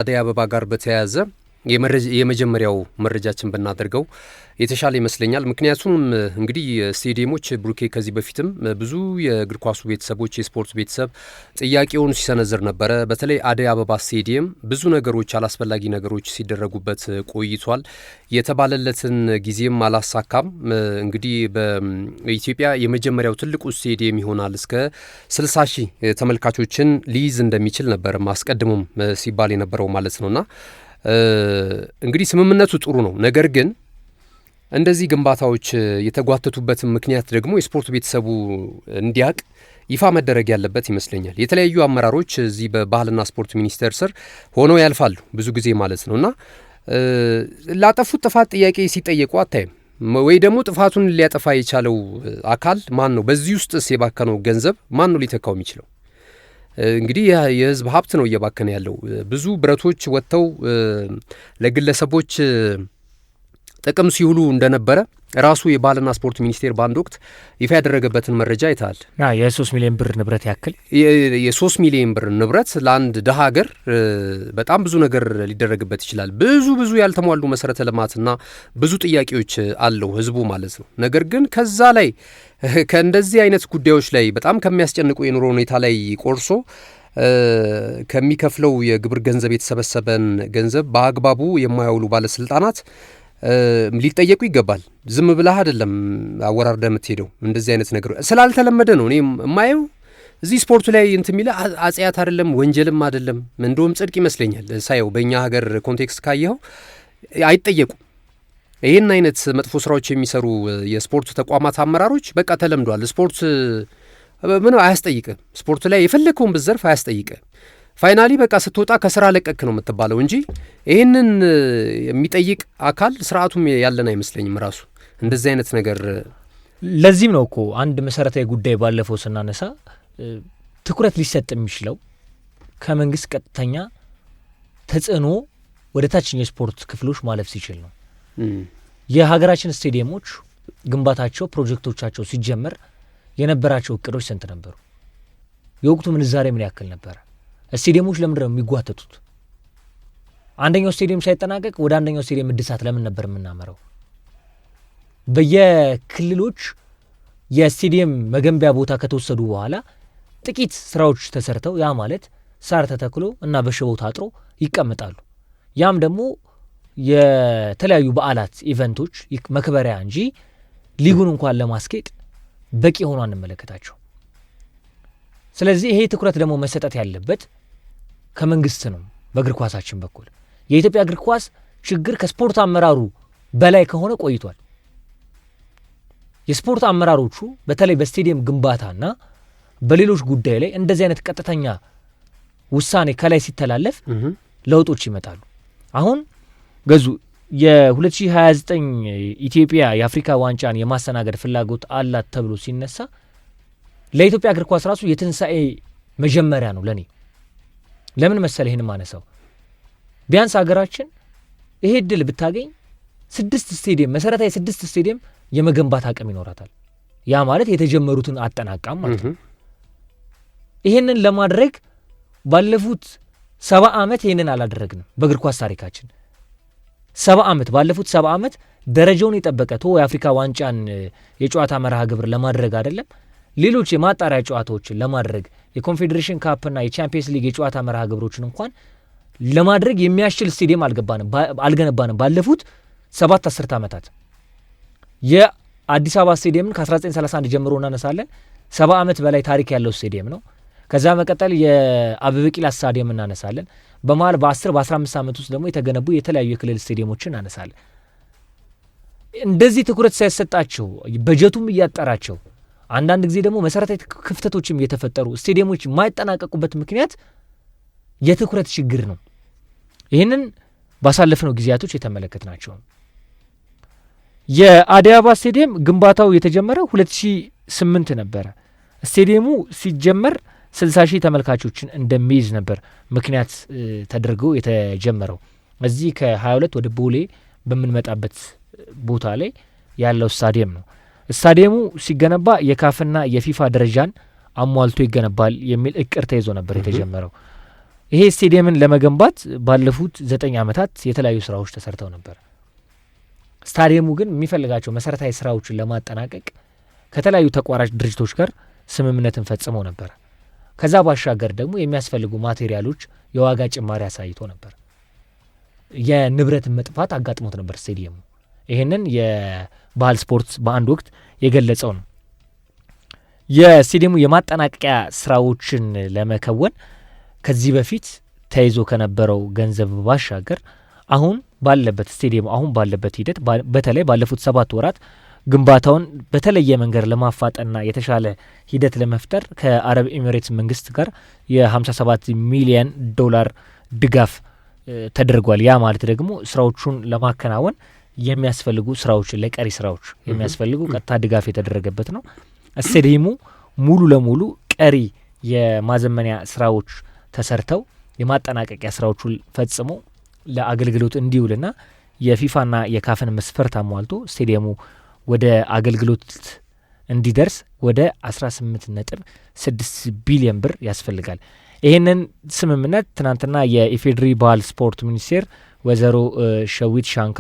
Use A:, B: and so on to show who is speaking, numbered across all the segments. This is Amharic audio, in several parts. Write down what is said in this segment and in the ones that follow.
A: አደይ አበባ ጋር በተያያዘ የመጀመሪያው መረጃችን ብናደርገው የተሻለ ይመስለኛል። ምክንያቱም እንግዲህ ስቴዲየሞች ብሩኬ ከዚህ በፊትም ብዙ የእግር ኳሱ ቤተሰቦች የስፖርት ቤተሰብ ጥያቄውን ሲሰነዝር ነበረ። በተለይ አደይ አበባ ስቴዲየም ብዙ ነገሮች አላስፈላጊ ነገሮች ሲደረጉበት ቆይቷል። የተባለለትን ጊዜም አላሳካም። እንግዲህ በኢትዮጵያ የመጀመሪያው ትልቁ ስቴዲየም ይሆናል እስከ 60 ሺህ ተመልካቾችን ሊይዝ እንደሚችል ነበር አስቀድሞም ሲባል የነበረው ማለት ነውና እንግዲህ ስምምነቱ ጥሩ ነው። ነገር ግን እንደዚህ ግንባታዎች የተጓተቱበትን ምክንያት ደግሞ የስፖርት ቤተሰቡ እንዲያቅ ይፋ መደረግ ያለበት ይመስለኛል። የተለያዩ አመራሮች እዚህ በባህልና ስፖርት ሚኒስቴር ስር ሆነው ያልፋሉ ብዙ ጊዜ ማለት ነውና ላጠፉት ጥፋት ጥያቄ ሲጠየቁ አታይም ወይ? ደግሞ ጥፋቱን ሊያጠፋ የቻለው አካል ማን ነው? በዚህ ውስጥ የባከነው ገንዘብ ማን ነው ሊተካው የሚችለው? እንግዲህ የህዝብ ሀብት ነው እየባከነ ያለው። ብዙ ብረቶች ወጥተው ለግለሰቦች ጥቅም ሲውሉ እንደነበረ ራሱ የባህልና ስፖርት ሚኒስቴር በአንድ ወቅት ይፋ ያደረገበትን መረጃ አይተሃል።
B: የ3 ሚሊዮን ብር ንብረት ያክል
A: የ3 ሚሊዮን ብር ንብረት ለአንድ ድሃ ሀገር በጣም ብዙ ነገር ሊደረግበት ይችላል። ብዙ ያልተሟሉ መሰረተ ልማትና ብዙ ጥያቄዎች አለው ህዝቡ ማለት ነው። ነገር ግን ከዛ ላይ ከእንደዚህ አይነት ጉዳዮች ላይ በጣም ከሚያስጨንቁ የኑሮ ሁኔታ ላይ ቆርሶ ከሚከፍለው የግብር ገንዘብ የተሰበሰበን ገንዘብ በአግባቡ የማያውሉ ባለስልጣናት ሊጠየቁ ይገባል። ዝም ብለህ አይደለም አወራርደ የምትሄደው። እንደዚህ አይነት ነገር ስላልተለመደ ነው። እኔ የማየው እዚህ ስፖርቱ ላይ እንትን የሚለ አጽያት አይደለም ወንጀልም አይደለም፣ እንደውም ጽድቅ ይመስለኛል ሳየው። በእኛ ሀገር ኮንቴክስት ካየኸው አይጠየቁም። ይህን አይነት መጥፎ ስራዎች የሚሰሩ የስፖርት ተቋማት አመራሮች በቃ ተለምዷል። ስፖርት ምን አያስጠይቅም። ስፖርቱ ላይ የፈለከውን ብዘርፍ አያስጠይቅም። ፋይናሊ በቃ ስትወጣ ከስራ ለቀክ ነው የምትባለው እንጂ ይህንን የሚጠይቅ አካል ስርዓቱም ያለን አይመስለኝም ራሱ እንደዚህ አይነት ነገር።
B: ለዚህም ነው እኮ አንድ መሰረታዊ ጉዳይ ባለፈው ስናነሳ ትኩረት ሊሰጥ የሚችለው ከመንግስት ቀጥተኛ ተጽዕኖ ወደ ታችኛው የስፖርት ክፍሎች ማለፍ ሲችል ነው። የሀገራችን ስቴዲየሞች ግንባታቸው ፕሮጀክቶቻቸው ሲጀመር የነበራቸው እቅዶች ስንት ነበሩ? የወቅቱ ምንዛሬ ምን ያክል ነበረ? ስቴዲየሞች ለምንድን ነው የሚጓተቱት? አንደኛው ስቴዲየም ሳይጠናቀቅ ወደ አንደኛው ስቴዲየም እድሳት ለምን ነበር የምናመረው? በየክልሎች የስቴዲየም መገንቢያ ቦታ ከተወሰዱ በኋላ ጥቂት ስራዎች ተሰርተው ያ ማለት ሳር ተተክሎ እና በሽቦ ታጥሮ ይቀመጣሉ። ያም ደግሞ የተለያዩ በዓላት ኢቨንቶች መክበሪያ እንጂ ሊጉን እንኳን ለማስኬድ በቂ ሆኖ አንመለከታቸው። ስለዚህ ይሄ ትኩረት ደግሞ መሰጠት ያለበት ከመንግስት ነው። በእግር ኳሳችን በኩል የኢትዮጵያ እግር ኳስ ችግር ከስፖርት አመራሩ በላይ ከሆነ ቆይቷል። የስፖርት አመራሮቹ በተለይ በስቴዲየም ግንባታና በሌሎች ጉዳይ ላይ እንደዚህ አይነት ቀጥተኛ ውሳኔ ከላይ ሲተላለፍ ለውጦች ይመጣሉ። አሁን ገዙ የ2029 ኢትዮጵያ የአፍሪካ ዋንጫን የማስተናገድ ፍላጎት አላት ተብሎ ሲነሳ ለኢትዮጵያ እግር ኳስ ራሱ የትንሳኤ መጀመሪያ ነው ለኔ። ለምን መሰለ ይሄን ማነሳው? ቢያንስ ሀገራችን ይሄ እድል ብታገኝ 6 ስቴዲየም መሰረታዊ 6 ስቴዲየም የመገንባት አቅም ይኖራታል። ያ ማለት የተጀመሩትን አጠናቃም ማለት ነው። ይሄንን ለማድረግ ባለፉት 70 ዓመት ይሄንን አላደረግንም በእግር ኳስ ታሪካችን። 70 ዓመት ባለፉት 70 ዓመት ደረጃውን የጠበቀ የአፍሪካ ዋንጫን የጨዋታ መርሃ ግብር ለማድረግ አይደለም ሌሎች የማጣሪያ ጨዋታዎችን ለማድረግ የኮንፌዴሬሽን ካፕና የቻምፒየንስ ሊግ የጨዋታ መርሃ ግብሮችን እንኳን ለማድረግ የሚያስችል ስቴዲየም አልገነባንም ባለፉት 7 ዓመታት። የአዲስ አበባ ስቴዲየምን ከ1931 ጀምሮ እናነሳለን። 70 ዓመት በላይ ታሪክ ያለው ስቴዲየም ነው። ከዛ መቀጠል የአበበ ቢቂላ ስታዲየም እናነሳለን። በመሃል በ10-15 ዓመት ውስጥ ደግሞ የተገነቡ የተለያዩ የክልል ስቴዲየሞችን እናነሳለን። እንደዚህ ትኩረት ሳይሰጣቸው በጀቱም እያጠራቸው አንዳንድ ጊዜ ደግሞ መሰረታዊ ክፍተቶችም እየተፈጠሩ ስቴዲየሞች የማይጠናቀቁበት ምክንያት የትኩረት ችግር ነው። ይህንን ባሳለፍነው ጊዜያቶች የተመለከትናቸው። የአደይ አበባ ስቴዲየም ግንባታው የተጀመረው 2008 ነበረ። ስቴዲየሙ ሲጀመር 60 ሺህ ተመልካቾችን እንደሚይዝ ነበር ምክንያት ተደርገው የተጀመረው። እዚህ ከ22 ወደ ቦሌ በምንመጣበት ቦታ ላይ ያለው ስታዲየም ነው። ስታዲየሙ ሲገነባ የካፍና የፊፋ ደረጃን አሟልቶ ይገነባል የሚል እቅድ ተይዞ ነበር የተጀመረው። ይሄ ስቴዲየምን ለመገንባት ባለፉት 9 ዓመታት የተለያዩ ስራዎች ተሰርተው ነበር። ስታዲየሙ ግን የሚፈልጋቸው መሰረታዊ ስራዎችን ለማጠናቀቅ ከተለያዩ ተቋራጭ ድርጅቶች ጋር ስምምነትን ፈጽመው ነበር። ከዛ ባሻገር ደግሞ የሚያስፈልጉ ማቴሪያሎች የዋጋ ጭማሪ አሳይቶ ነበር። የንብረት መጥፋት አጋጥሞት ነበር ስቴዲየሙ። ይሄንን የባህል ስፖርት በአንድ ወቅት የገለጸው ነው። የስቴዲየሙ የማጠናቀቂያ ስራዎችን ለመከወን ከዚህ በፊት ተይዞ ከነበረው ገንዘብ ባሻገር አሁን ባለበት ስቴዲየሙ አሁን ባለበት ሂደት በተለይ ባለፉት 7 ወራት ግንባታውን በተለየ መንገድ ለማፋጠንና የተሻለ ሂደት ለመፍጠር ከአረብ ኤሚሬትስ መንግስት ጋር የ57 ሚሊዮን ዶላር ድጋፍ ተደርጓል። ያ ማለት ደግሞ ስራዎቹን ለማከናወን የሚያስፈልጉ ስራዎችን ለቀሪ ስራዎች የሚያስፈልጉ ቀጥታ ድጋፍ የተደረገበት ነው። ስቴዲየሙ ሙሉ ለሙሉ ቀሪ የማዘመኒያ ስራዎች ተሰርተው የማጠናቀቂያ ስራዎቹን ፈጽሞ ለአገልግሎት እንዲውልና የፊፋና የካፍን መስፈርት አሟልቶ ስቴዲየሙ ወደ አገልግሎት እንዲደርስ ወደ 18.6 ቢሊዮን ብር ያስፈልጋል። ይህንን ስምምነት ትናንትና የኢፌዴሪ ባህል ስፖርት ሚኒስቴር ወይዘሮ ሸዊት ሻንካ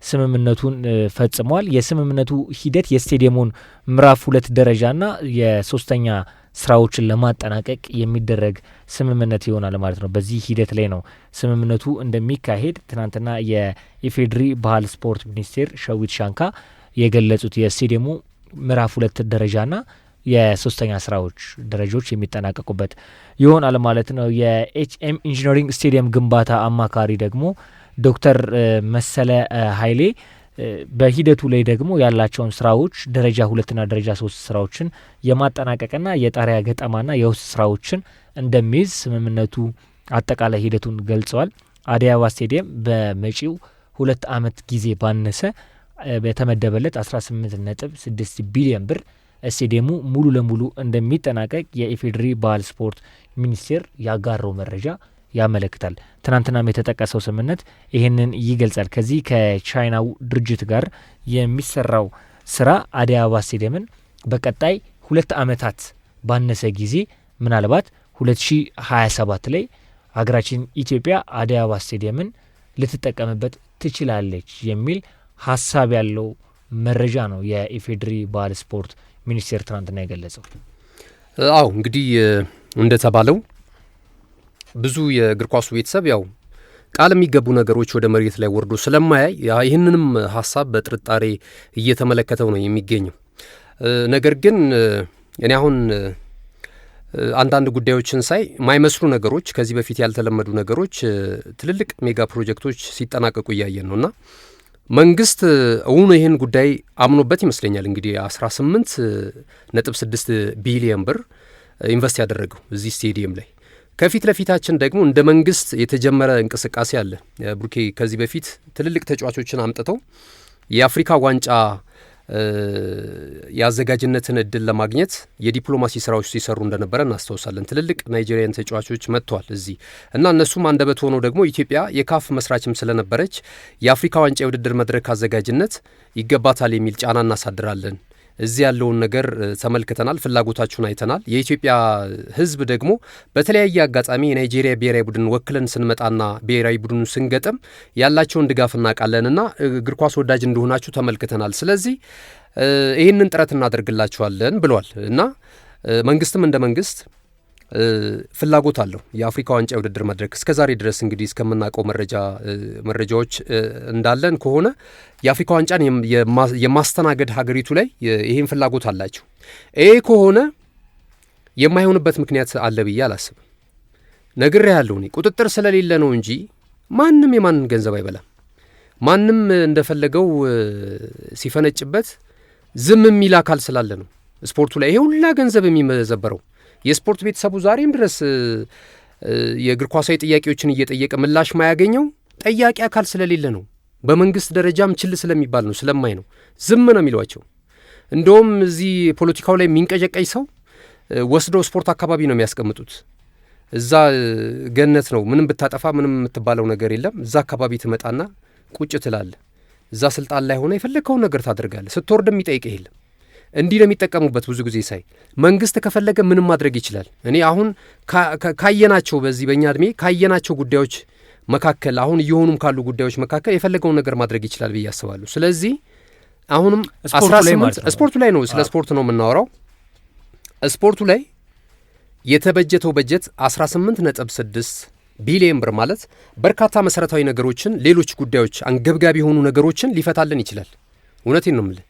B: ስምምነቱን ፈጽመዋል። የስምምነቱ ሂደት የስቴዲየሙን ምዕራፍ 2 ደረጃና የሶስተኛ ስራዎችን ለማጠናቀቅ የሚደረግ ስምምነት ይሆናል ማለት ነው። በዚህ ሂደት ላይ ነው ስምምነቱ እንደሚካሄድ ትናንትና የኢፌዴሪ ባህል ስፖርት ሚኒስቴር ሸዊት ሻንካ የገለጹት። የስቴዲየሙ ምዕራፍ 2 ደረጃና የሶስተኛ ስራዎች ደረጃዎች የሚጠናቀቁበት ይሆናል ማለት ነው። የኤችኤም ኢንጂነሪንግ ስቴዲየም ግንባታ አማካሪ ደግሞ ዶክተር መሰለ ኃይሌ በሂደቱ ላይ ደግሞ ያላቸውን ስራዎች ደረጃ 2ና ደረጃ 3 ስራዎችን የማጠናቀቅና የጣሪያ ገጠማና የውስጥ ስራዎችን እንደሚይዝ ስምምነቱ አጠቃላይ ሂደቱን ገልጸዋል። አዲስ አበባ ስቴዲየም በመጪው 2 ዓመት ጊዜ ባነሰ በተመደበለት 18.6 ቢሊዮን ብር ስቴዲየሙ ሙሉ ለሙሉ እንደሚጠናቀቅ የኢፌዴሪ ባህል ስፖርት ሚኒስቴር ያጋራው መረጃ ያመለክታል። ትናንትናም የተጠቀሰው ስምምነት ይህንን ይገልጻል። ከዚህ ከቻይናው ድርጅት ጋር የሚሰራው ስራ አዲስ አበባ ስቴዲየምን በቀጣይ 2 ዓመታት ባነሰ ጊዜ ምናልባት 2027 ላይ ሀገራችን ኢትዮጵያ አዲስ አበባ ስቴዲየምን ልትጠቀምበት ትችላለች የሚል ሀሳብ ያለው መረጃ ነው የኢፌዴሪ ባህል ስፖርት ሚኒስቴር ትናንትና የገለጸው።
A: አዎ እንግዲህ እንደተባለው ብዙ የእግር ኳሱ ቤተሰብ ያው ቃል የሚገቡ ነገሮች ወደ መሬት ላይ ወርዶ ስለማያይ ይህንንም ሀሳብ በጥርጣሬ እየተመለከተው ነው የሚገኘው። ነገር ግን እኔ አሁን አንዳንድ ጉዳዮችን ሳይ ማይመስሉ ነገሮች፣ ከዚህ በፊት ያልተለመዱ ነገሮች፣ ትልልቅ ሜጋ ፕሮጀክቶች ሲጠናቀቁ እያየን ነውና መንግስት እውን ይህን ጉዳይ አምኖበት ይመስለኛል እንግዲህ 18.6 ቢሊዮን ብር ኢንቨስት ያደረገው እዚህ ስቴዲየም ላይ። ከፊት ለፊታችን ደግሞ እንደ መንግስት የተጀመረ እንቅስቃሴ አለ። ብሩኬ ከዚህ በፊት ትልልቅ ተጫዋቾችን አምጥተው የአፍሪካ ዋንጫ የአዘጋጅነትን እድል ለማግኘት የዲፕሎማሲ ስራዎች ሲሰሩ እንደነበረ እናስታውሳለን። ትልልቅ ናይጄሪያን ተጫዋቾች መጥተዋል እዚህ እና እነሱም አንደበት ሆነው ደግሞ ኢትዮጵያ የካፍ መስራችም ስለነበረች የአፍሪካ ዋንጫ የውድድር መድረክ አዘጋጅነት ይገባታል የሚል ጫና እናሳድራለን። እዚህ ያለውን ነገር ተመልክተናል፣ ፍላጎታችሁን አይተናል። የኢትዮጵያ ሕዝብ ደግሞ በተለያየ አጋጣሚ የናይጄሪያ ብሔራዊ ቡድን ወክለን ስንመጣና ብሔራዊ ቡድኑ ስንገጥም ያላቸውን ድጋፍ እናውቃለንና እግር ኳስ ወዳጅ እንደሆናችሁ ተመልክተናል። ስለዚህ ይህንን ጥረት እናደርግላችኋለን ብሏል እና መንግስትም እንደ መንግስት ፍላጎት አለው የአፍሪካ ዋንጫ የውድድር መድረክ። እስከ ዛሬ ድረስ እንግዲህ እስከምናውቀው መረጃዎች እንዳለን ከሆነ የአፍሪካ ዋንጫን የማስተናገድ ሀገሪቱ ላይ ይህን ፍላጎት አላቸው። ይሄ ከሆነ የማይሆንበት ምክንያት አለ ብዬ አላስብም። ነግሬ ያለው እኔ ቁጥጥር ስለሌለ ነው እንጂ ማንም የማንን ገንዘብ አይበላም። ማንም እንደፈለገው ሲፈነጭበት ዝም የሚል አካል ስላለ ነው ስፖርቱ ላይ ይሄ ሁላ ገንዘብ የሚመዘበረው። የስፖርት ቤተሰቡ ዛሬም ድረስ የእግር ኳሳዊ ጥያቄዎችን እየጠየቀ ምላሽ ማያገኘው ጠያቂ አካል ስለሌለ ነው። በመንግስት ደረጃም ችል ስለሚባል ነው፣ ስለማይ ነው ዝም ነው የሚሏቸው። እንደውም እዚህ ፖለቲካው ላይ የሚንቀጨቀኝ ሰው ወስደው ስፖርት አካባቢ ነው የሚያስቀምጡት። እዛ ገነት ነው፣ ምንም ብታጠፋ ምንም የምትባለው ነገር የለም። እዛ አካባቢ ትመጣና ቁጭ ትላለ። እዛ ስልጣን ላይ ሆነ የፈለግከውን ነገር ታደርጋለህ። ስትወርድ የሚጠይቅህ የለም። እንዲህ ነው የሚጠቀሙበት። ብዙ ጊዜ ሳይ መንግስት ከፈለገ ምንም ማድረግ ይችላል። እኔ አሁን ካየናቸው በዚህ በእኛ እድሜ ካየናቸው ጉዳዮች መካከል አሁን እየሆኑም ካሉ ጉዳዮች መካከል የፈለገውን ነገር ማድረግ ይችላል ብዬ አስባለሁ። ስለዚህ አሁንም ስፖርቱ ላይ ነው፣ ስለ ስፖርት ነው የምናወራው። ስፖርቱ ላይ የተበጀተው በጀት 18.6 ቢሊዮን ብር ማለት በርካታ መሰረታዊ ነገሮችን፣ ሌሎች ጉዳዮች፣ አንገብጋቢ የሆኑ ነገሮችን ሊፈታልን ይችላል። እውነቴን ነው የምልህ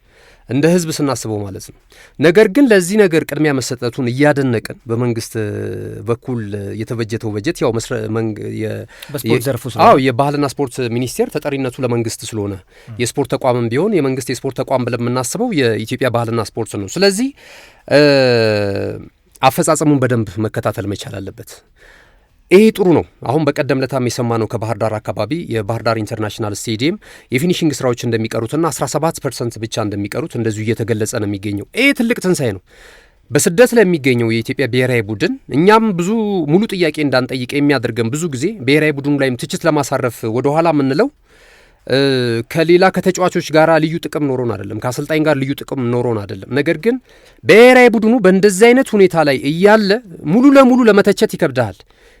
A: እንደ ህዝብ ስናስበው ማለት ነው። ነገር ግን ለዚህ ነገር ቅድሚያ መሰጠቱን እያደነቅን በመንግስት በኩል የተበጀተው በጀት ያው
B: በስፖርት ዘርፉ
A: የባህልና ስፖርት ሚኒስቴር ተጠሪነቱ ለመንግስት ስለሆነ የስፖርት ተቋምም ቢሆን የመንግስት የስፖርት ተቋም ብለን የምናስበው የኢትዮጵያ ባህልና ስፖርት ነው። ስለዚህ አፈጻጸሙን በደንብ መከታተል መቻል አለበት። ይሄ ጥሩ ነው። አሁን በቀደም ለታም የሰማነው ከባህር ዳር አካባቢ የባህር ዳር ኢንተርናሽናል ስቴዲየም የፊኒሽንግ ስራዎች እንደሚቀሩትና 17% ብቻ እንደሚቀሩት እንደዚሁ እየተገለጸ ነው የሚገኘው። ይሄ ትልቅ ትንሳኤ ነው። በስደት ላይ የሚገኘው የኢትዮጵያ ብሔራዊ ቡድን እኛም ብዙ ሙሉ ጥያቄ እንዳንጠይቅ የሚያደርገን ብዙ ጊዜ ብሔራዊ ቡድኑ ላይም ትችት ለማሳረፍ ወደኋላ የምንለው ከሌላ ከተጫዋቾች ጋር ልዩ ጥቅም ኖሮን አይደለም፣ ከአሰልጣኝ ጋር ልዩ ጥቅም ኖሮን አይደለም። ነገር ግን ብሔራዊ ቡድኑ በእንደዚህ አይነት ሁኔታ ላይ እያለ ሙሉ ለሙሉ ለመተቸት ይከብዳል።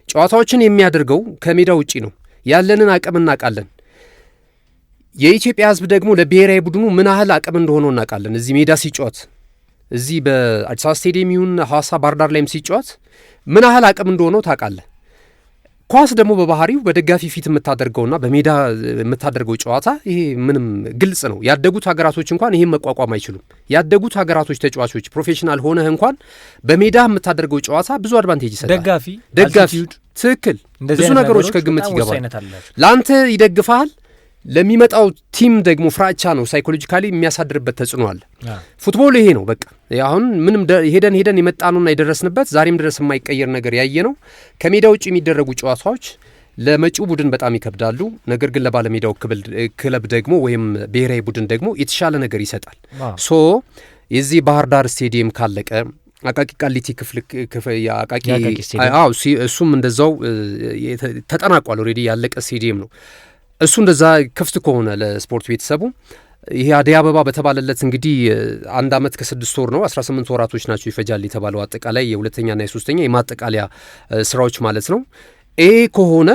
A: ጨዋታዎችን የሚያደርገው ከሜዳ ውጪ ነው። ያለንን አቅም እናውቃለን። የኢትዮጵያ ሕዝብ ደግሞ ለብሔራዊ ቡድኑ ምን ያህል አቅም እንደሆነው እናውቃለን። እዚህ ሜዳ ሲጫወት፣ እዚህ በአዲስ አበባ ስቴዲየም ይሁን ሐዋሳ ባህር ዳር ላይም ሲጫወት ምን ያህል አቅም እንደሆነው ታውቃለህ። ኳስ ደግሞ በባህሪው በደጋፊ ፊት የምታደርገውና በሜዳ የምታደርገው ጨዋታ ይሄ ምንም ግልጽ ነው። ያደጉት ሀገራቶች እንኳን ይሄን መቋቋም አይችሉም። ያደጉት ሀገራቶች ተጫዋቾች ፕሮፌሽናል ሆነህ እንኳን በሜዳ የምታደርገው ጨዋታ ብዙ አድቫንቴጅ ይሰጣል። ደጋፊ ትክክል፣ ብዙ ነገሮች ከግምት ይገባል። ለአንተ ይደግፋል፣ ለሚመጣው ቲም ደግሞ ፍራቻ ነው። ሳይኮሎጂካሊ የሚያሳድርበት ተጽዕኖ አለ። ፉትቦል ይሄ ነው በቃ። አሁን ምንም ሄደን የመጣነውና የደረስንበት ዛሬም ድረስ የማይቀየር ነገር ያየ ነው። ከሜዳ ውጭ የሚደረጉ ጨዋታዎች ለመጪው ቡድን በጣም ይከብዳሉ። ነገር ግን ለባለሜዳው ክለብ ደግሞ ወይም ብሔራዊ ቡድን ደግሞ የተሻለ ነገር ይሰጣል። ሶ የዚህ ባህር ዳር ስቴዲየም ካለቀ አቃቂ ቃሊቲ አቃቂ እሱም እንደዛው ተጠናቋል። ኦልሬዲ ያለቀ ስቴዲየም ነው እሱ። እንደዛ ክፍት ከሆነ ለስፖርት ቤተሰቡ ይሄ አደይ አበባ በተባለለት እንግዲህ 1 ዓመት ከ6 ወር ነው 18 ወራቶች ናቸው ይፈጃል የተባለው አጠቃላይ የሁለተኛና የሶስተኛ የማጠቃለያ ስራዎች ማለት ነው። ይሄ ከሆነ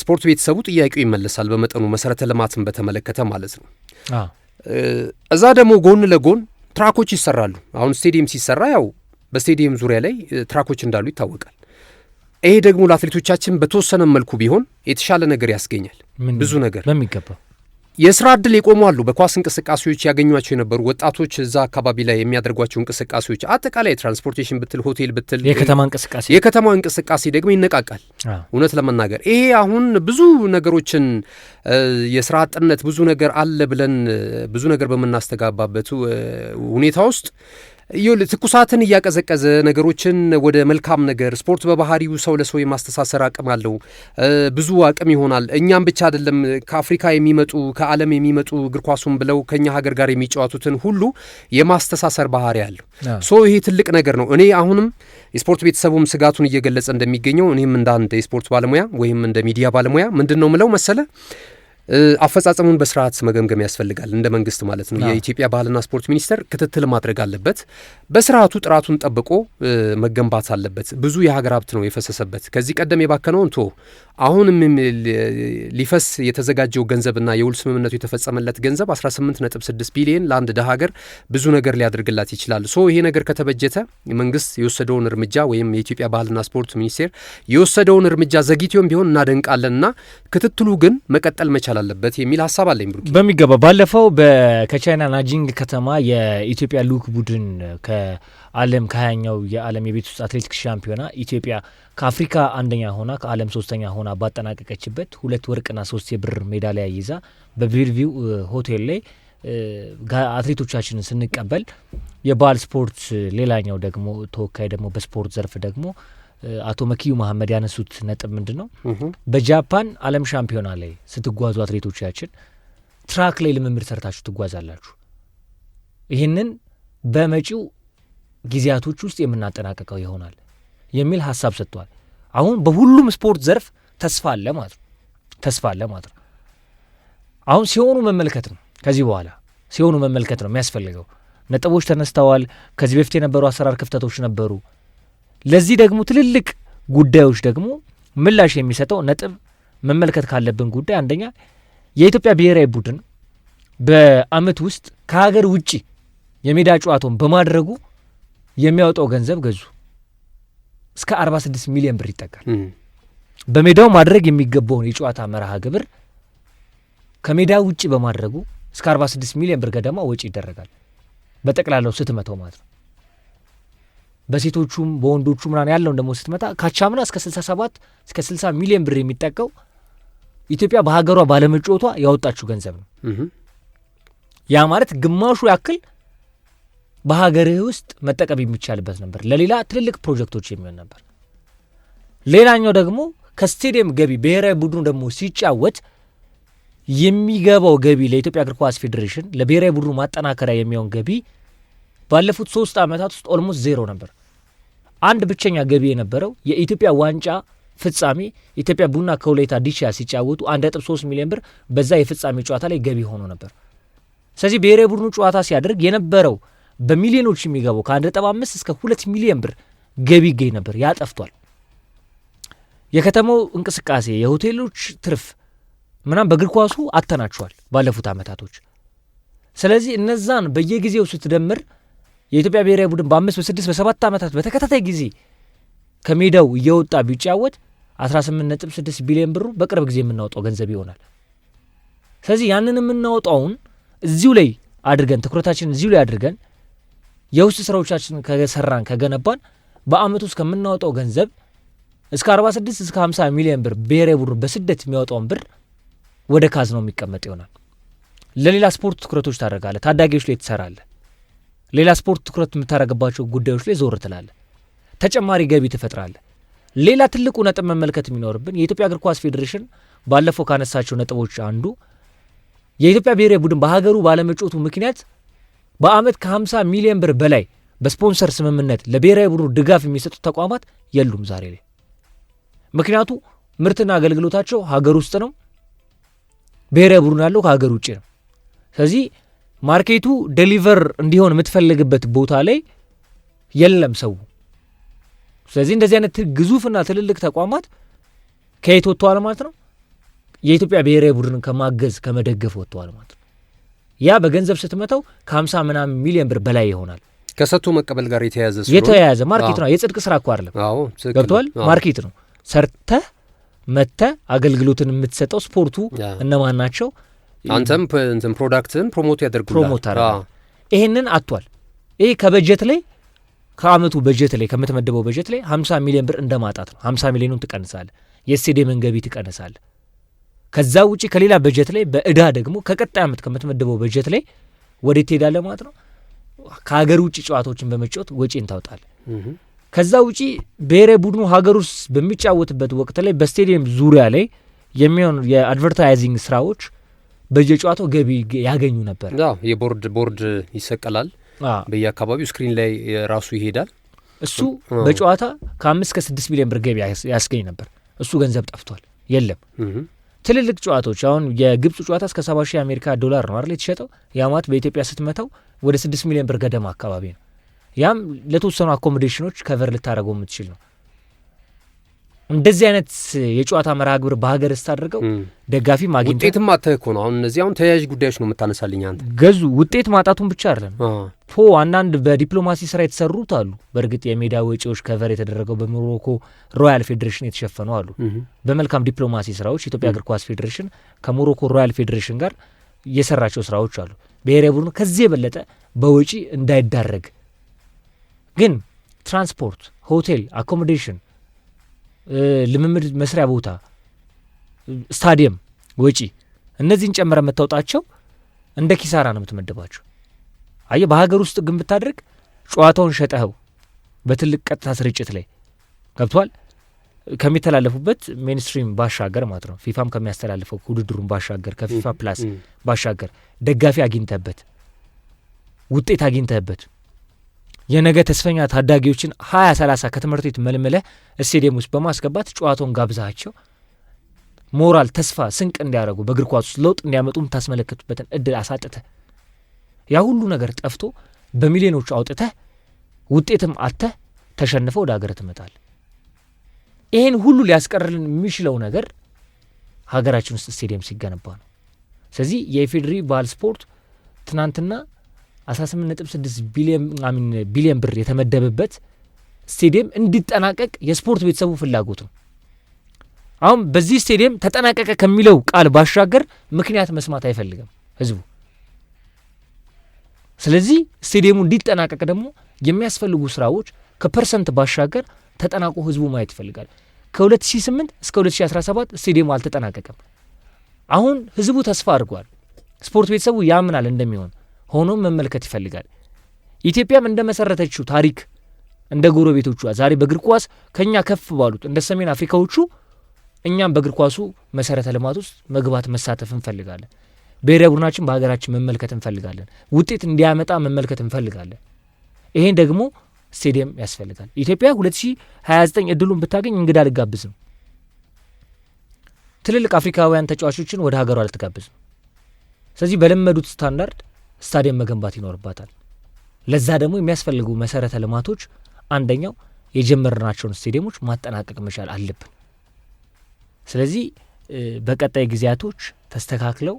A: ስፖርት ቤተሰቡ ጥያቄው ይመለሳል በመጠኑ መሰረተ ልማትን በተመለከተ ማለት ነው። እዛ ደግሞ ጎን ለጎን ትራኮች ይሰራሉ። አሁን ስቴዲየም ሲሰራ ያው በስቴዲየም ዙሪያ ላይ ትራኮች እንዳሉ ይታወቃል። ይሄ ደግሞ ለአትሌቶቻችን በተወሰነ መልኩ ቢሆን የተሻለ ነገር ያስገኛል። ብዙ ነገር
B: በሚገባ
A: የስራ ዕድል የቆሙ አሉ። በኳስ እንቅስቃሴዎች ያገኟቸው የነበሩ ወጣቶች እዛ አካባቢ ላይ የሚያደርጓቸው እንቅስቃሴዎች አጠቃላይ ትራንስፖርቴሽን ብትል ሆቴል ብትል የከተማ እንቅስቃሴ ደግሞ ይነቃቃል። እውነት ለመናገር ይሄ አሁን ብዙ ነገሮችን የስራ አጥነት ብዙ ነገር አለ ብለን ብዙ ነገር በምናስተጋባበት ሁኔታ ውስጥ ትኩሳትን እያቀዘቀዘ ነገሮችን ወደ መልካም ነገር ስፖርት በባህሪው ሰው ለሰው የማስተሳሰር አቅም አለው። ብዙ አቅም ይሆናል። እኛም ብቻ አይደለም ከአፍሪካ የሚመጡ ከዓለም የሚመጡ እግር ኳሱን ብለው ከኛ ሀገር ጋር የሚጫወቱትን ሁሉ የማስተሳሰር ባህሪ አለው። ሶ ይሄ ትልቅ ነገር ነው። እኔ አሁንም የስፖርት ቤተሰቡም ስጋቱን እየገለጸ እንደሚገኘው እኔም እንደ አንድ የስፖርት ባለሙያ ወይም እንደ ሚዲያ ባለሙያ ምንድን ነው ምለው መሰለ አፈጻጸሙን በስርዓት መገምገም ያስፈልጋል። እንደ መንግስት ማለት ነው። የኢትዮጵያ ባህልና ስፖርት ሚኒስቴር ክትትል ማድረግ አለበት። በስርዓቱ ጥራቱን ጠብቆ መገንባት አለበት። ብዙ የሀገር ሀብት ነው የፈሰሰበት። ከዚህ ቀደም የባከነውን አሁንም ሊፈስ የተዘጋጀው ገንዘብና የውል ስምምነቱ የተፈጸመለት ገንዘብ 18.6 ቢሊዮን ለአንድ ደሃ ሀገር ብዙ ነገር ሊያደርግላት ይችላል። ይሄ ነገር ከተበጀተ መንግስት የወሰደውን እርምጃ ወይም የኢትዮጵያ ባህልና ስፖርት ሚኒስቴር የወሰደውን እርምጃ ዘግይቶም ቢሆን እናደንቃለንና ክትትሉ ግን መቀጠል መቻል አለበት የሚል ሀሳብ አለኝ። ብሩክ
B: በሚገባ ባለፈው ከቻይና ናጂንግ ከተማ የኢትዮጵያ ልዑክ ቡድን ከዓለም ከ20ኛው የዓለም የቤት ውስጥ አትሌቲክስ ሻምፒዮና ኢትዮጵያ ከአፍሪካ አንደኛ ሆና ከዓለም 3ኛ ሆና ባጠናቀቀችበት 2 ወርቅና 3 የብር ሜዳሊያ ይዛ በቤልቪው ሆቴል ላይ አትሌቶቻችንን ስንቀበል የባህል ስፖርት ሌላኛው ደግሞ ተወካይ ደግሞ በስፖርት ዘርፍ ደግሞ አቶ መኪዩ መሐመድ ያነሱት ነጥብ ምንድን ነው? በጃፓን ዓለም ሻምፒዮና ላይ ስትጓዙ አትሌቶቻችን ትራክ ላይ ልምምድ ሰርታችሁ ትጓዛላችሁ። ይህንን በመጪው ጊዜያቶች ውስጥ የምናጠናቀቀው ይሆናል የሚል ሀሳብ ሰጥቷል። አሁን በሁሉም ስፖርት ዘርፍ ተስፋ አለ ማለት ነው። አሁን ሲሆኑ መመልከት ነው። ከዚህ በኋላ ሲሆኑ መመልከት ነው የሚያስፈልገው። ነጥቦች ተነስተዋል። ከዚህ በፊት የነበሩ አሰራር ክፍተቶች ነበሩ። ለዚህ ደግሞ ትልልቅ ጉዳዮች ደግሞ ምላሽ የሚሰጠው ነጥብ መመልከት ካለብን ጉዳይ አንደኛ የኢትዮጵያ ብሔራዊ ቡድን በአመት ውስጥ ከሀገር ውጪ የሜዳ ጨዋታውን በማድረጉ የሚያወጣው ገንዘብ ገዙ እስከ 46 ሚሊዮን ብር ይጠጋል። በሜዳው ማድረግ የሚገባውን የጨዋታ መርሃ ግብር ከሜዳ ውጪ በማድረጉ እስከ 46 ሚሊዮን ብር ገደማ ወጪ ይደረጋል። በጠቅላላው ስትመታው ማለት ነው። በሴቶቹም በወንዶቹ ምናምን ያለውን ደግሞ ስትመታ ካቻምና እስከ 67 እስከ 60 ሚሊዮን ብር የሚጠቀው ኢትዮጵያ በሀገሯ ባለመጫወቷ ያወጣችው ገንዘብ ነው። ያ ማለት ግማሹ ያክል በሀገርህ ውስጥ መጠቀም የሚቻልበት ነበር፣ ለሌላ ትልልቅ ፕሮጀክቶች የሚሆን ነበር። ሌላኛው ደግሞ ከስቴዲየም ገቢ ብሔራዊ ቡድኑ ደግሞ ሲጫወት የሚገባው ገቢ ለኢትዮጵያ እግር ኳስ ፌዴሬሽን ለብሔራዊ ቡድኑ ማጠናከሪያ የሚሆን ገቢ ባለፉት 3 ዓመታት ውስጥ ኦልሞስት ዜሮ ነበር። አንድ ብቸኛ ገቢ የነበረው የኢትዮጵያ ዋንጫ ፍጻሜ ኢትዮጵያ ቡና ከወላይታ ዲቻ ሲጫወቱ 1.3 ሚሊዮን ብር በዛ የፍጻሜ ጨዋታ ላይ ገቢ ሆኖ ነበር። ስለዚህ ብሔራዊ ቡድኑ ጨዋታ ሲያደርግ የነበረው በሚሊዮኖች የሚገባው ከ1.5 እስከ 2 ሚሊዮን ብር ገቢ ይገኝ ነበር። ያ ጠፍቷል። የከተማው እንቅስቃሴ፣ የሆቴሎች ትርፍ ምናም በእግር ኳሱ አተናቸዋል ባለፉት ዓመታቶች። ስለዚህ እነዛን በየጊዜው ስትደምር የኢትዮጵያ ብሔራዊ ቡድን በ5 በ6 በ7 ዓመታት በተከታታይ ጊዜ ከሜዳው እየወጣ ቢጫወት 18.6 ቢሊዮን ብሩ በቅርብ ጊዜ የምናወጣው ገንዘብ ይሆናል። ስለዚህ ያንን የምናወጣውን እዚሁ ላይ አድርገን ትኩረታችንን እዚሁ ላይ አድርገን የውስጥ ስራዎቻችንን ከሰራን ከገነባን በአመቱ ውስጥ ከምናወጣው ገንዘብ እስከ 46 እስከ 50 ሚሊዮን ብር ብሔራዊ ቡድኑ በስደት የሚያወጣውን ብር ወደ ካዝናው የሚቀመጥ ይሆናል። ለሌላ ስፖርት ትኩረቶች ታደርጋለህ፣ ታዳጊዎች ላይ ትሰራለህ፣ ሌላ ስፖርት ትኩረት የምታደርግባቸው ጉዳዮች ላይ ዞር ትላለህ፣ ተጨማሪ ገቢ ትፈጥራለህ። ሌላ ትልቁ ነጥብ መመልከት የሚኖርብን የኢትዮጵያ እግር ኳስ ፌዴሬሽን ባለፈው ካነሳቸው ነጥቦች አንዱ የኢትዮጵያ ብሔራዊ ቡድን በሀገሩ ባለመጫወቱ ምክንያት በአመት ከ50 ሚሊዮን ብር በላይ በስፖንሰር ስምምነት ለብሔራዊ ቡድኑ ድጋፍ የሚሰጡ ተቋማት የሉም ዛሬ ላይ። ምክንያቱ ምርትና አገልግሎታቸው ሀገር ውስጥ ነው፣ ብሔራዊ ቡድኑ ያለው ከሀገር ውጭ ነው። ስለዚህ ማርኬቱ ዴሊቨር እንዲሆን የምትፈልግበት ቦታ ላይ የለም ሰው። ስለዚህ እንደዚህ አይነት ግዙፍና ትልልቅ ተቋማት ከየት ወጥተዋል ማለት ነው? የኢትዮጵያ ብሔራዊ ቡድንን ከማገዝ ከመደገፍ ወጥተዋል ማለት ነው። ያ በገንዘብ ስትመታው ከ50 ምናምን ሚሊዮን ብር በላይ ይሆናል።
A: ከሰጥቶ መቀበል ጋር
B: የተያያዘ ማርኬት ነው። የጽድቅ ስራ እኮ አይደለም። ገብቷል? ማርኬት ነው። ሰርተህ መተህ አገልግሎትን የምትሰጠው ስፖርቱ እነማን ናቸው?
A: አንተም ፕሮዳክትን ፕሮሞት ያደርጉልሃል።
B: ይሄንን አጥቷል። ይሄ ከበጀት ላይ ከአመቱ በጀት ላይ ከምትመደበው በጀት ላይ 50 ሚሊዮን ብር እንደማጣት ነው። 50 ሚሊዮኑን ትቀንሳለህ፣ የስቴዲየምን ገቢ ትቀንሳለህ። ከዛ ውጪ ከሌላ በጀት ላይ በእዳ ደግሞ ከቀጣይ አመት ከምትመደበው በጀት ላይ ወዴት ትሄዳለህ ማለት ነው? ከሀገር ውጪ ጨዋታዎችን በመጫወት ወጪን ታውጣለህ። ከዛ ውጪ ብሔራዊ ቡድኑ ሀገር ውስጥ በሚጫወትበት ወቅት ላይ በስቴዲየም ዙሪያ ላይ የሚሆን የአድቨርታይዚንግ ስራዎች በየጨዋታው ገቢ ያገኙ ነበር።
A: የቦርድ ይሰቀላል በየአካባቢው ስክሪን ላይ ራሱ ይሄዳል።
B: እሱ በጨዋታ ከ5 እስከ 6 ሚሊዮን ብር ገቢ ያስገኝ ነበር። እሱ ገንዘብ ጠፍቷል፣ የለም። ትልልቅ ጨዋታዎች አሁን የግብፁ ጨዋታ እስከ 70,000 የአሜሪካ ዶላር ነው አይደል የተሸጠው። ያማት በኢትዮጵያ ስትመታው ወደ 6 ሚሊዮን ብር ገደማ አካባቢ ነው። ያም ለተወሰኑ አኮሞዴሽኖች ከቨር ልታደርገው የምትችል ነው። እንደዚህ አይነት የጨዋታ መርሃ ግብር በሀገር ስታደርገው ደጋፊ ማግኘት
A: ውጤትም አተህ እኮ ነው። አሁን እነዚህ አሁን ተያያዥ ጉዳዮች ነው የምታነሳልኝ አንተ።
B: ገዙ ውጤት ማጣቱን ብቻ አይደለም አንዳንድ በዲፕሎማሲ ስራ የተሰሩት አሉ። በእርግጥ የሜዳ ወጪዎች ከቨር የተደረገው በሞሮኮ ሮያል ፌዴሬሽን የተሸፈኑ አሉ። በመልካም ዲፕሎማሲ ስራዎች ኢትዮጵያ እግር ኳስ ፌዴሬሽን ከሞሮኮ ሮያል ፌዴሬሽን ጋር የሰራቸው ስራዎች አሉ። ብሔራዊ ቡድኑ ከዚህ የበለጠ በወጪ እንዳይዳረግ ግን ትራንስፖርት፣ ሆቴል፣ አኮሞዴሽን፣ ልምምድ መስሪያ ቦታ፣ ስታዲየም ወጪ እነዚህን ጨምረ የምታወጣቸው እንደ ኪሳራ ነው የምትመደባቸው። አየ በሀገር ውስጥ ግን ብታደርግ ጨዋታውን ሸጠኸው በትልቅ ቀጥታ ስርጭት ላይ ገብቷል ከሚተላለፉበት ሜንስትሪም ባሻገር ማለት ነው። ፊፋም ከሚያስተላልፈው ውድድሩን ባሻገር ከፊፋ ፕላስ ባሻገር ደጋፊ አግኝተህበት ውጤት አግኝተህበት የነገ ተስፈኛ ታዳጊዎችን 20-30 ከትምህርት ቤት መልመለህ ስቴዲየም ውስጥ በማስገባት ጨዋታውን ጋብዛቸው ሞራል ተስፋ ስንቅ እንዲያደርጉ በእግር ኳስ ውስጥ ለውጥ እንዲያመጡ የምታስመለከቱበትን እድል አሳጥተህ ያ ሁሉ ነገር ጠፍቶ በሚሊዮኖች አውጥተህ ውጤትም አጥተህ ተሸንፈው ወደ ሀገር ትመጣል። ይሄን ሁሉ ሊያስቀርልን የሚችለው ነገር ሀገራችን ውስጥ ስቴዲየም ሲገነባ ነው። ስለዚህ የኢፌዴሪ ባህል ስፖርት ትናንትና 18.6 ቢሊዮን ብር የተመደበበት ስቴዲየም እንዲጠናቀቅ የስፖርት ቤተሰቡ ፍላጎት ነው። አሁን በዚህ ስቴዲየም ተጠናቀቀ ከሚለው ቃል ባሻገር ምክንያት መስማት አይፈልግም ህዝቡ። ስለዚህ ስቴዲየሙ እንዲጠናቀቅ ደግሞ የሚያስፈልጉ ስራዎች ከፐርሰንት ባሻገር ተጠናቆ ህዝቡ ማየት ይፈልጋል። ከ2008 እስከ 2017 ስቴዲየሙ አልተጠናቀቀም። አሁን ህዝቡ ተስፋ አድርጓል። ስፖርት ቤተሰቡ ያምናል እንደሚሆን፣ ሆኖም መመልከት ይፈልጋል። ኢትዮጵያም እንደ መሰረተችው ታሪክ እንደ ጎረቤቶቿ ዛሬ በእግር ኳስ ከኛ ከፍ ባሉት እንደ ሰሜን አፍሪካዎቹ እኛም በእግር ኳሱ መሰረተ ልማት ውስጥ መግባት መሳተፍ እንፈልጋለን። ብሔራዊ ቡድናችን በሀገራችን መመልከት እንፈልጋለን። ውጤት እንዲያመጣ መመልከት እንፈልጋለን። ይሄን ደግሞ ስቴዲየም ያስፈልጋል። ኢትዮጵያ 2029 እድሉን ብታገኝ እንግዳ ልጋብዝም። ትልልቅ አፍሪካውያን ተጫዋቾችን ወደ ሀገሯ ልትጋብዝም። ስለዚህ በለመዱት ስታንዳርድ ስታዲየም መገንባት ይኖርባታል። ለዛ ደግሞ የሚያስፈልጉ መሰረተ ልማቶች አንደኛው የጀመርናቸውን ስቴዲየሞች ማጠናቀቅ መቻል አለብን። ስለዚህ በቀጣይ ጊዜያቶች ተስተካክለው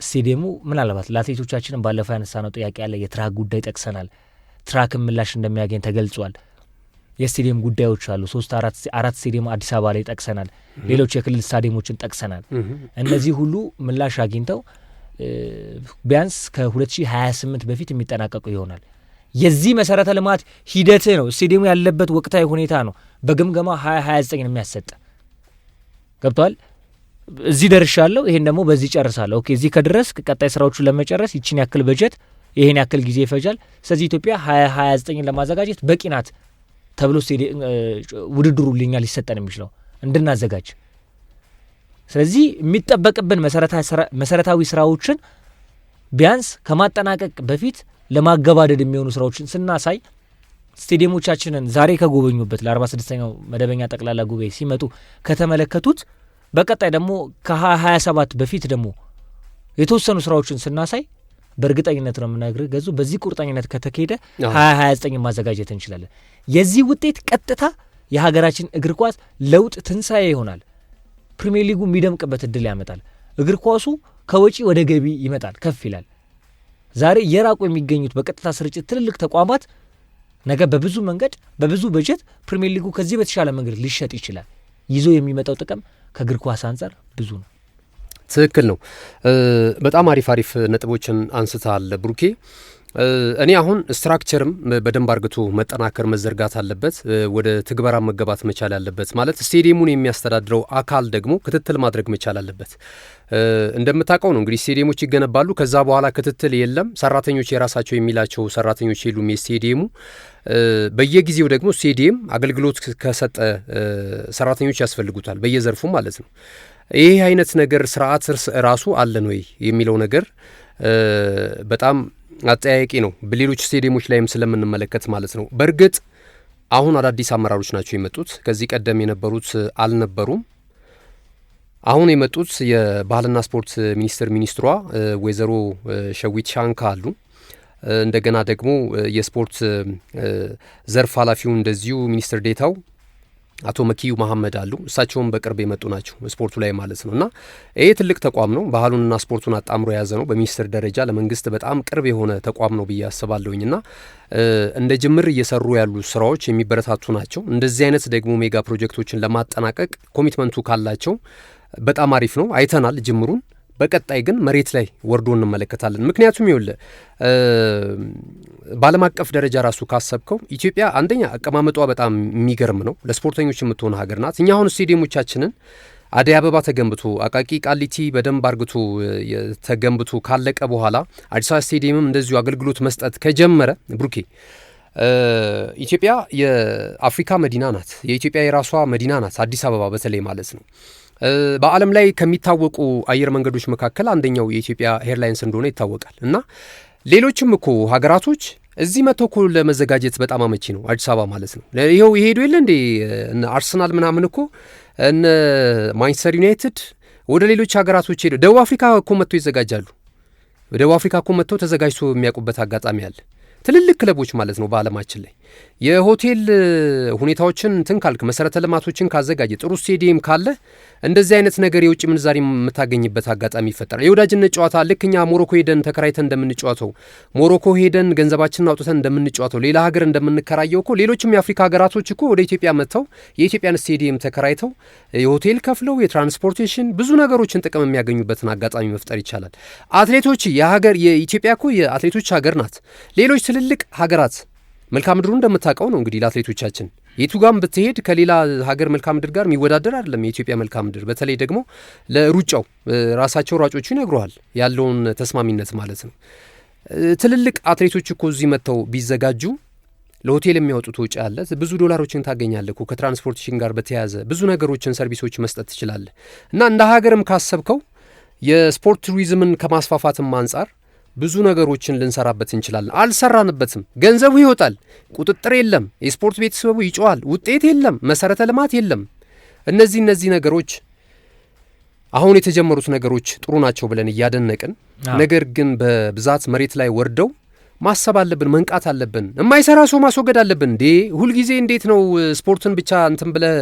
B: ስቴዲየሙ ምናልባት ለአትሌቶቻችንን ባለፈው ያነሳነው ጥያቄ ያለ የትራክ ጉዳይ ጠቅሰናል። ትራክን ምላሽ እንደሚያገኝ ተገልጿል። የስቴዲየም ጉዳዮች አሉ። 3-4 ስቴዲየም አዲስ አበባ ላይ ጠቅሰናል። ሌሎች የክልል ስታዲየሞችን ጠቅሰናል። እነዚህ ሁሉ ምላሽ አግኝተው ቢያንስ ከ2028 በፊት የሚጠናቀቁ ይሆናል። የዚህ መሰረተ ልማት ሂደት ነው ስቴዲየሙ ያለበት ወቅታዊ ሁኔታ ነው በግምገማ 2029 የሚያሰጥ ገብቷል። እዚህ ደርሻለሁ፣ ይሄን ደግሞ በዚህ ጨርሳለሁ። ኦኬ እዚህ ከድረስ ቀጣይ ስራዎቹን ለመጨረስ ይችን ያክል በጀት ይሄን ያክል ጊዜ ይፈጃል። ስለዚህ ኢትዮጵያ 2029 ለማዘጋጀት በቂ ናት ተብሎ ውድድሩ ልኛ ሊሰጠን የሚችለው እንድናዘጋጅ። ስለዚህ የሚጠበቅብን መሰረታዊ ስራዎችን ቢያንስ ከማጠናቀቅ በፊት ለማገባደድ የሚሆኑ ስራዎችን ስናሳይ ስቴዲየሞቻችንን ዛሬ ከጎበኙበት ለ46ኛው መደበኛ ጠቅላላ ጉባኤ ሲመጡ ከተመለከቱት በቀጣይ ደግሞ ከ27 በፊት ደግሞ የተወሰኑ ስራዎችን ስናሳይ በእርግጠኝነት ነው የምናገር ገዙ በዚህ ቁርጠኝነት ከተካሄደ 2029 ማዘጋጀት እንችላለን። የዚህ ውጤት ቀጥታ የሀገራችን እግር ኳስ ለውጥ ትንሳኤ ይሆናል። ፕሪሚየር ሊጉ የሚደምቅበት እድል ያመጣል። እግር ኳሱ ከወጪ ወደ ገቢ ይመጣል፣ ከፍ ይላል። ዛሬ የራቁ የሚገኙት በቀጥታ ስርጭት ትልልቅ ተቋማት ነገ በብዙ መንገድ በብዙ በጀት ፕሪሚየር ሊጉ ከዚህ በተሻለ መንገድ ሊሸጥ ይችላል። ይዞ የሚመጣው ጥቅም ከእግር ኳስ አንጻር ብዙ ነው።
A: ትክክል ነው። በጣም አሪፍ ነጥቦችን አንስተሃል ብሩኬ። እኔ አሁን ስትራክቸርም በደንብ አርግቶ መጠናከር መዘርጋት አለበት፣ ወደ ትግበራ መገባት መቻል አለበት። ማለት ስቴዲየሙን የሚያስተዳድረው አካል ደግሞ ክትትል ማድረግ መቻል አለበት። እንደምታውቀው ነው እንግዲህ ስቴዲየሞች ይገነባሉ፣ ከዛ በኋላ ክትትል የለም። ሰራተኞች የራሳቸው የሚላቸው ሰራተኞች የሉም የስቴዲየሙ። በየጊዜው ደግሞ ስቴዲየም አገልግሎት ከሰጠ ሰራተኞች ያስፈልጉታል በየዘርፉ ማለት ነው። ይህ አይነት ነገር ስርዓት ራሱ አለን ወይ የሚለው ነገር በጣም አጠያያቂ ነው፣ በሌሎች ስቴዲየሞች ላይም ስለምንመለከት ማለት ነው። በእርግጥ አሁን አዳዲስ አመራሮች ናቸው የመጡት፣ ከዚህ ቀደም የነበሩት አልነበሩም። አሁን የመጡት የባህልና ስፖርት ሚኒስትሯ ወይዘሮ ሸዊት ሻንካ አሉ። እንደገና ደግሞ የስፖርት ዘርፍ ኃላፊው እንደዚሁ ሚኒስትር ዴታው አቶ መኪዩ መሐመድ አሉ። እሳቸውም በቅርብ የመጡ ናቸው ስፖርቱ ላይ ማለት ነው። እና ይሄ ትልቅ ተቋም ነው፣ ባህሉንና ስፖርቱን አጣምሮ የያዘ ነው። በሚኒስትር ደረጃ ለመንግስት በጣም ቅርብ የሆነ ተቋም ነው ብዬ አስባለሁኝ። እና እንደ ጅምር እየሰሩ ያሉ ስራዎች የሚበረታቱ ናቸው። እንደዚህ አይነት ደግሞ ሜጋ ፕሮጀክቶችን ለማጠናቀቅ ኮሚትመንቱ ካላቸው በጣም አሪፍ ነው። አይተናል ጅምሩን። በቀጣይ ግን መሬት ላይ ወርዶ እንመለከታለን። ምክንያቱም ይኸውልህ በዓለም አቀፍ ደረጃ ራሱ ካሰብከው ኢትዮጵያ አንደኛ አቀማመጧ በጣም የሚገርም ነው፣ ለስፖርተኞች የምትሆን ሀገር ናት። እኛ አሁን ስቴዲየሞቻችንን አደይ አበባ ተገንብቶ አቃቂ ቃሊቲ በደንብ አርግቶ ተገንብቶ ካለቀ በኋላ አዲስ አበባ ስቴዲየምም እንደዚሁ አገልግሎት መስጠት ከጀመረ ብሩኬ ኢትዮጵያ የአፍሪካ መዲና ናት። የኢትዮጵያ የራሷ መዲና ናት አዲስ አበባ በተለይ ማለት ነው። በዓለም ላይ ከሚታወቁ አየር መንገዶች መካከል አንደኛው የኢትዮጵያ ኤርላይንስ እንደሆነ ይታወቃል። እና ሌሎችም እኮ ሀገራቶች እዚህ መጥተው እኮ ለመዘጋጀት በጣም አመቺ ነው አዲስ አበባ ማለት ነው። ይኸው ይሄዱ የለ እንዴ አርሰናል ምናምን እኮ እነ ማንቸስተር ዩናይትድ ወደ ሌሎች ሀገራቶች ሄዱ። ደቡብ አፍሪካ እኮ መጥተው ይዘጋጃሉ። ደቡብ አፍሪካ እኮ መጥተው ተዘጋጅቶ የሚያውቁበት አጋጣሚ አለ። ትልልቅ ክለቦች ማለት ነው በዓለማችን ላይ የሆቴል ሁኔታዎችን እንትን ካልክ መሰረተ ልማቶችን ካዘጋጀ ጥሩ ስቴዲየም ካለ እንደዚህ አይነት ነገር የውጭ ምንዛሪ የምታገኝበት አጋጣሚ ይፈጠራል። የወዳጅነት ጨዋታ ልክ እኛ ሞሮኮ ሄደን ተከራይተን እንደምንጫወተው ሞሮኮ ሄደን ገንዘባችንን አውጥተን እንደምንጫወተው ሌላ ሀገር እንደምንከራየው እኮ ሌሎችም የአፍሪካ ሀገራቶች እኮ ወደ ኢትዮጵያ መጥተው የኢትዮጵያን ስቴዲየም ተከራይተው የሆቴል ከፍለው የትራንስፖርቴሽን ብዙ ነገሮችን ጥቅም የሚያገኙበትን አጋጣሚ መፍጠር ይቻላል። አትሌቶች የኢትዮጵያ እኮ የአትሌቶች ሀገር ናት። ሌሎች ትልልቅ ሀገራት መልክዓ ምድሩ እንደምታውቀው ነው እንግዲህ ለአትሌቶቻችን የቱ ጋም ብትሄድ ከሌላ ሀገር መልክዓ ምድር ጋር የሚወዳደር አይደለም የኢትዮጵያ መልክዓ ምድር። በተለይ ደግሞ ለሩጫው ራሳቸው ሯጮቹ ይነግሩሃል ያለውን ተስማሚነት ማለት ነው። ትልልቅ አትሌቶች እኮ እዚህ መጥተው ቢዘጋጁ ለሆቴል የሚያወጡት ወጪ አለ። ብዙ ዶላሮችን ታገኛለህ እኮ ከትራንስፖርቴሽን ጋር በተያያዘ ብዙ ነገሮችን ሰርቪሶች መስጠት ትችላለህ። እና እንደ ሀገርም ካሰብከው የስፖርት ቱሪዝምን ከማስፋፋትም አንጻር ብዙ ነገሮችን ልንሰራበት እንችላለን። አልሰራንበትም። ገንዘቡ ይወጣል፣ ቁጥጥር የለም፣ የስፖርት ቤተሰቡ ይጮዋል፣ ውጤት የለም፣ መሰረተ ልማት የለም። እነዚህ ነገሮች አሁን የተጀመሩት ነገሮች ጥሩ ናቸው ብለን እያደነቅን ነገር ግን በብዛት መሬት ላይ ወርደው ማሰብ አለብን፣ መንቃት አለብን። የማይሰራ ሰው ማስወገድ አለብን። ሁልጊዜ እንዴት ነው ስፖርትን ብቻ እንትን ብለህ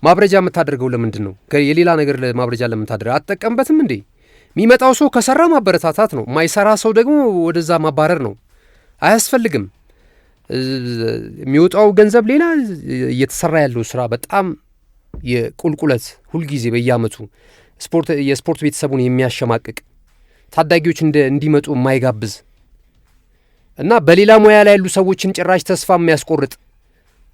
A: ማብረጃ የምታደርገው? ለምንድን ነው የሌላ ነገር ማብረጃ ለምታደርገው? አትጠቀምበትም እንዴ? የሚመጣው ሰው ከሰራ ማበረታታት ነው። የማይሰራ ሰው ደግሞ ወደዛ ማባረር ነው። አያስፈልግም። የሚወጣው ገንዘብ ሌላ፣ እየተሰራ ያለው ስራ በጣም የቁልቁለት ሁልጊዜ በየአመቱ የስፖርት ቤተሰቡን የሚያሸማቅቅ ታዳጊዎች እንዲመጡ የማይጋብዝ እና በሌላ ሙያ ላይ ያሉ ሰዎችን ጭራሽ ተስፋ የሚያስቆርጥ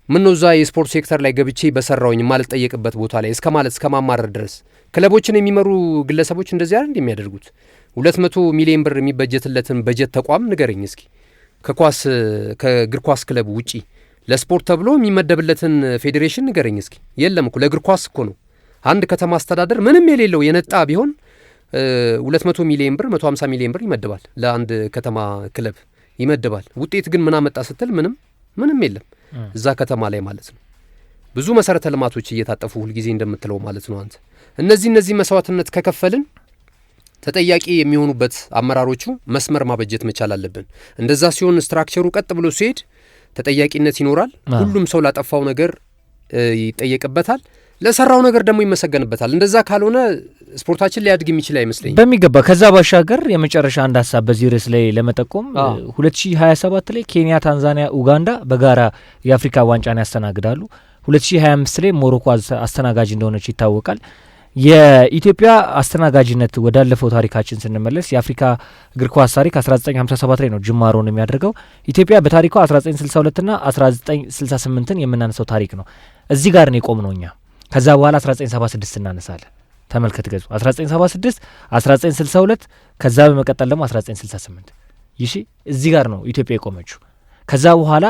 A: ምን ነው እዛ የስፖርት ሴክተር ላይ ገብቼ በሰራውኝ ማልጠየቅበት ቦታ ላይ እስከ ማማረር ድረስ ክለቦችን የሚመሩ ግለሰቦች እንደዚህ አይደል እንደሚያደርጉት? 200 ሚሊዮን ብር የሚበጀትለትን በጀት ተቋም ንገረኝ እስኪ ከእግር ኳስ ክለብ ውጪ ለስፖርት ተብሎ የሚመደብለትን ፌዴሬሽን ንገረኝ እስኪ። የለም እኮ ለእግር ኳስ እኮ ነው። አንድ ከተማ አስተዳደር ምንም የሌለው የነጣ ቢሆን 200 ሚሊዮን ብር 150 ሚሊዮን ብር ይመድባል፣ ለአንድ ከተማ ክለብ ይመድባል። ውጤት ግን ምን አመጣ ስትል ምንም የለም እዛ ከተማ ላይ ማለት ነው። ብዙ መሰረተ ልማቶች እየታጠፉ ሁልጊዜ እንደምትለው ማለት ነው አንተ። እነዚህ መስዋዕትነት ከከፈልን ተጠያቂ የሚሆኑበት አመራሮቹ መስመር ማበጀት መቻል አለብን። እንደዛ ሲሆን ስትራክቸሩ ቀጥ ብሎ ሲሄድ ተጠያቂነት ይኖራል። ሁሉም ሰው ላጠፋው ነገር ይጠየቅበታል፣ ለሰራው ነገር ደግሞ ይመሰገንበታል። እንደዛ ካልሆነ ስፖርታችን ሊያድግ የሚችል አይመስለኝም በሚገባ።
B: ከዛ ባሻገር የመጨረሻ አንድ ሀሳብ በዚህ ርዕስ ላይ ለመጠቆም 2027 ላይ ኬንያ፣ ታንዛኒያ፣ ኡጋንዳ በጋራ የአፍሪካ ዋንጫን ያስተናግዳሉ። 2025 ላይ ሞሮኮ አስተናጋጅ እንደሆነች ይታወቃል። የኢትዮጵያ አስተናጋጅነት ወዳለፈው ታሪካችን ስንመለስ የአፍሪካ እግር ኳስ ታሪክ 1957 ላይ ነው ጅማሮን የሚያደርገው። ኢትዮጵያ በታሪኳ 1962 ና 1968ን የምናነሳው ታሪክ ነው። እዚህ ጋር ነው የቆም ነው እኛ። ከዛ በኋላ 1976 እናነሳለን። ተመልከት ገጹ 1976 1962 ከዛ በመቀጠል ደግሞ 1968 ይሺ እዚህ ጋር ነው ኢትዮጵያ የቆመችው። ከዛ በኋላ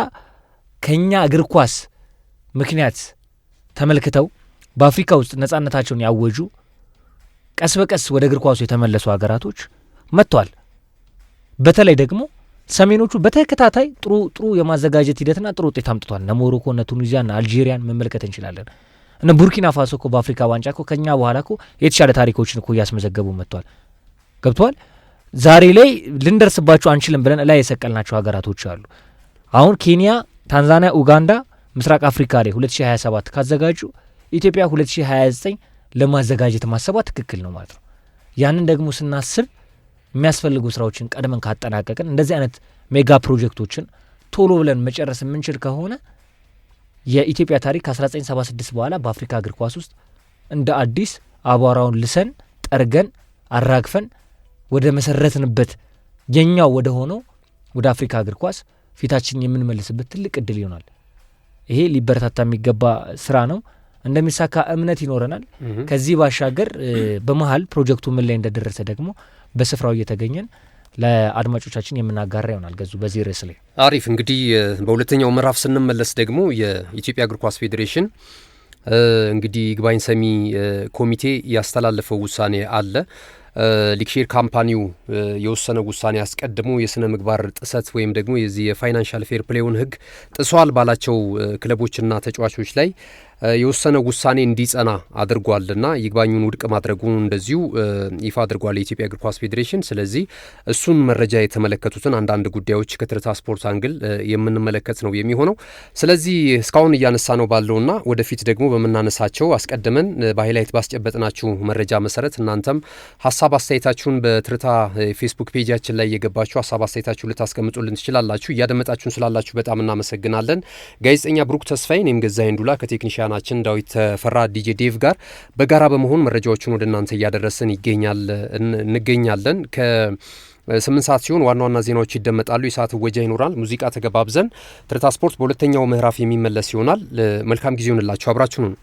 B: ከኛ እግር ኳስ ምክንያት ተመልክተው በአፍሪካ ውስጥ ነጻነታቸውን ያወጁ ቀስ በቀስ ወደ እግር ኳሱ የተመለሱ ሀገራቶች መጥተዋል። በተለይ ደግሞ ሰሜኖቹ በተከታታይ ጥሩ የማዘጋጀት ሂደትና ጥሩ ውጤት አምጥቷል። እነ ሞሮኮ፣ እነ ቱኒዚያ፣ እነ አልጄሪያን መመልከት እንችላለን። እነ ቡርኪና ፋሶ እኮ በአፍሪካ ዋንጫ እኮ ከኛ በኋላ እኮ የተሻለ ታሪኮችን እኮ እያስመዘገቡ መጥተዋል። ገብተዋል። ዛሬ ላይ ልንደርስባቸው አንችልም ብለን ላይ የሰቀልናቸው ሀገራቶች አሉ። አሁን ኬንያ፣ ታንዛኒያ፣ ኡጋንዳ ምስራቅ አፍሪካ ላይ 2027 ካዘጋጁ ኢትዮጵያ 2029 ለማዘጋጀት ማሰቧ ትክክል ነው ማለት ነው። ያንን ደግሞ ስናስብ የሚያስፈልጉ ስራዎችን ቀድመን ካጠናቀቅን እንደዚህ አይነት ሜጋ ፕሮጀክቶችን ቶሎ ብለን መጨረስ የምንችል ከሆነ የኢትዮጵያ ታሪክ ከ1976 በኋላ በአፍሪካ እግር ኳስ ውስጥ እንደ አዲስ አቧራውን ልሰን ጠርገን አራግፈን ወደ መሰረትንበት የኛው ወደ ሆነው ወደ አፍሪካ እግር ኳስ ፊታችን የምንመልስበት ትልቅ እድል ይሆናል። ይሄ ሊበረታታ የሚገባ ስራ ነው። እንደሚሳካ እምነት ይኖረናል። ከዚህ ባሻገር በመሀል ፕሮጀክቱ ምን ላይ እንደደረሰ ደግሞ በስፍራው እየተገኘን ለአድማጮቻችን የምናጋራ ይሆናል። ገዙ በዚህ ርዕስ ላይ
A: አሪፍ። እንግዲህ በሁለተኛው ምዕራፍ ስንመለስ ደግሞ የኢትዮጵያ እግር ኳስ ፌዴሬሽን እንግዲህ ይግባኝ ሰሚ ኮሚቴ ያስተላለፈው ውሳኔ አለ። ሊክሼር ካምፓኒው የወሰነው ውሳኔ አስቀድሞ የስነ ምግባር ጥሰት ወይም ደግሞ የዚህ የፋይናንሻል ፌር ፕሌውን ሕግ ጥሷል ባላቸው ክለቦችና ተጫዋቾች ላይ የወሰነው ውሳኔ እንዲጸና አድርጓልና ይግባኙን ውድቅ ማድረጉን እንደዚሁ ይፋ አድርጓል የኢትዮጵያ እግር ኳስ ፌዴሬሽን። ስለዚህ እሱን መረጃ የተመለከቱትን አንዳንድ ጉዳዮች ከትርታ ስፖርት አንግል የምንመለከት ነው የሚሆነው። ስለዚህ እስካሁን እያነሳ ነው ባለውና ወደፊት ደግሞ በምናነሳቸው አስቀድመን በሃይላይት ባስጨበጥናችሁ መረጃ መሰረት እናንተም ሀሳብ አስተያየታችሁን በትርታ ፌስቡክ ፔጃችን ላይ የገባችሁ ሀሳብ አስተያየታችሁን ልታስቀምጡልን ትችላላችሁ። እያደመጣችሁን ስላላችሁ በጣም እናመሰግናለን። ጋዜጠኛ ብሩክ ተስፋዬ፣ እኔም ገዛኸኝ ዱላ ከቴክኒሽያናችን ዳዊት ተፈራ ዲጄ ዴቭ ጋር በጋራ በመሆን መረጃዎችን ወደ እናንተ እያደረስን እንገኛለን። ከ8 ሰዓት ሲሆን ዋና ዋና ዜናዎች ይደመጣሉ። የሰዓት እወጃ ይኖራል። ሙዚቃ ተገባብዘን ትርታ ስፖርት በሁለተኛው ምዕራፍ የሚመለስ ይሆናል። መልካም ጊዜ ይሆንላችሁ። አብራችሁ ነው